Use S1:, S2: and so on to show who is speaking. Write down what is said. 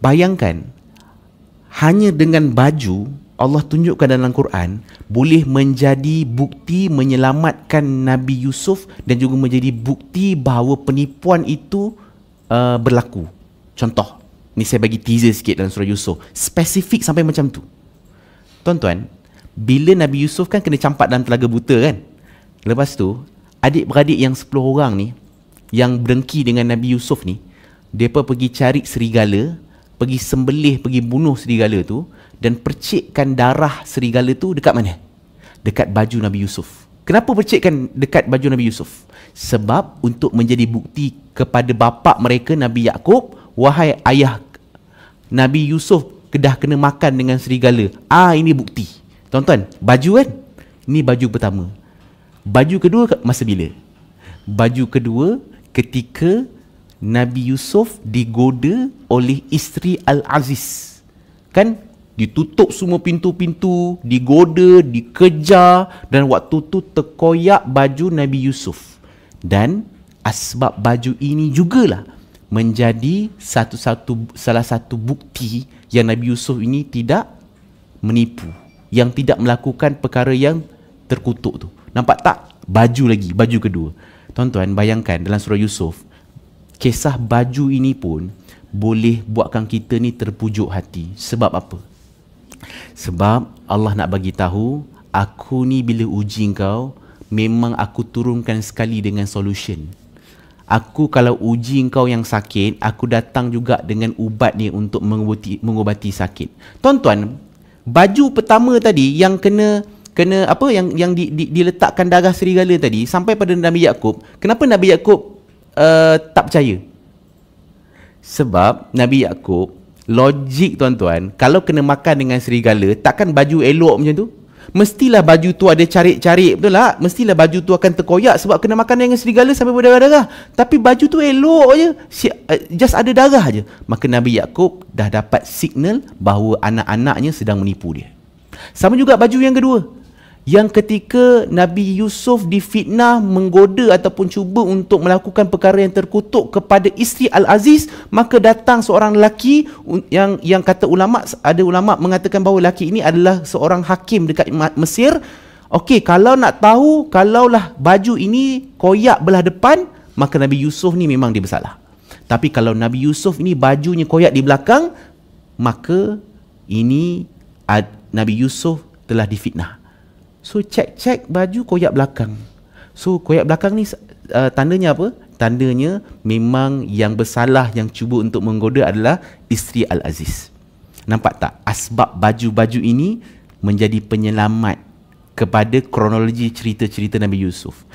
S1: Bayangkan, hanya dengan baju Allah tunjukkan dalam Quran boleh menjadi bukti menyelamatkan Nabi Yusuf dan juga menjadi bukti bahawa penipuan itu berlaku. Contoh, ni saya bagi teaser sikit dalam surah Yusuf. Spesifik sampai macam tu. Tuan-tuan, bila Nabi Yusuf kan kena campak dalam telaga buta kan? Lepas tu, adik-beradik yang 10 orang ni, yang berdengki dengan Nabi Yusuf ni, mereka pergi cari serigala, pergi sembelih, pergi bunuh serigala tu, dan percikkan darah serigala tu dekat mana? Dekat baju Nabi Yusuf. Kenapa percikkan dekat baju Nabi Yusuf? Sebab untuk menjadi bukti kepada bapa mereka, Nabi Yaqub, wahai ayah Nabi Yusuf dah kena makan dengan serigala. Ini bukti. Tuan-tuan, baju kan? Ini baju pertama. Baju kedua masa bila? Baju kedua ketika Nabi Yusuf digoda oleh isteri Al-Aziz. Kan? Ditutup semua pintu-pintu, digoda, dikejar, dan waktu tu terkoyak baju Nabi Yusuf. Dan asbab baju ini jugalah menjadi salah satu bukti yang Nabi Yusuf ini tidak menipu, yang tidak melakukan perkara yang terkutuk tu. Nampak tak? Baju lagi, baju kedua. Tuan-tuan, bayangkan dalam surah Yusuf, kisah baju ini pun boleh buatkan kita ni terpujuk hati. Sebab apa? Sebab Allah nak bagi tahu, aku ni bila uji kau, memang aku turunkan sekali dengan solution. Aku kalau uji kau yang sakit, aku datang juga dengan ubat ni untuk mengubati sakit. Tuan-tuan, baju pertama tadi yang kena apa, yang diletakkan darah serigala tadi sampai pada Nabi Yaqub. Kenapa Nabi Yaqub tak percaya? Sebab Nabi Yaqub, logik tuan-tuan, kalau kena makan dengan serigala, takkan baju elok macam tu? Mestilah baju tu ada carik-carik, betul tak? Mestilah baju tu akan terkoyak sebab kena makan dengan serigala sampai berdarah-darah. Tapi baju tu elok je, just ada darah je. Maka Nabi Yaqub dah dapat signal bahawa anak-anaknya sedang menipu dia. Sama juga baju yang kedua, yang ketika Nabi Yusuf difitnah, menggoda ataupun cuba untuk melakukan perkara yang terkutuk kepada isteri Al-Aziz, maka datang seorang lelaki yang kata ulama, ada ulama mengatakan bahawa lelaki ini adalah seorang hakim dekat Mesir. Okey, kalau nak tahu, kalaulah baju ini koyak belah depan, maka Nabi Yusuf ni memang dia bersalah. Tapi kalau Nabi Yusuf ini bajunya koyak di belakang, maka ini Nabi Yusuf telah difitnah. So cek baju koyak belakang. So koyak belakang ni tandanya apa? Tandanya memang yang bersalah, yang cuba untuk menggoda adalah isteri Al-Aziz. Nampak tak? Asbab baju-baju ini menjadi penyelamat kepada kronologi cerita-cerita Nabi Yusuf.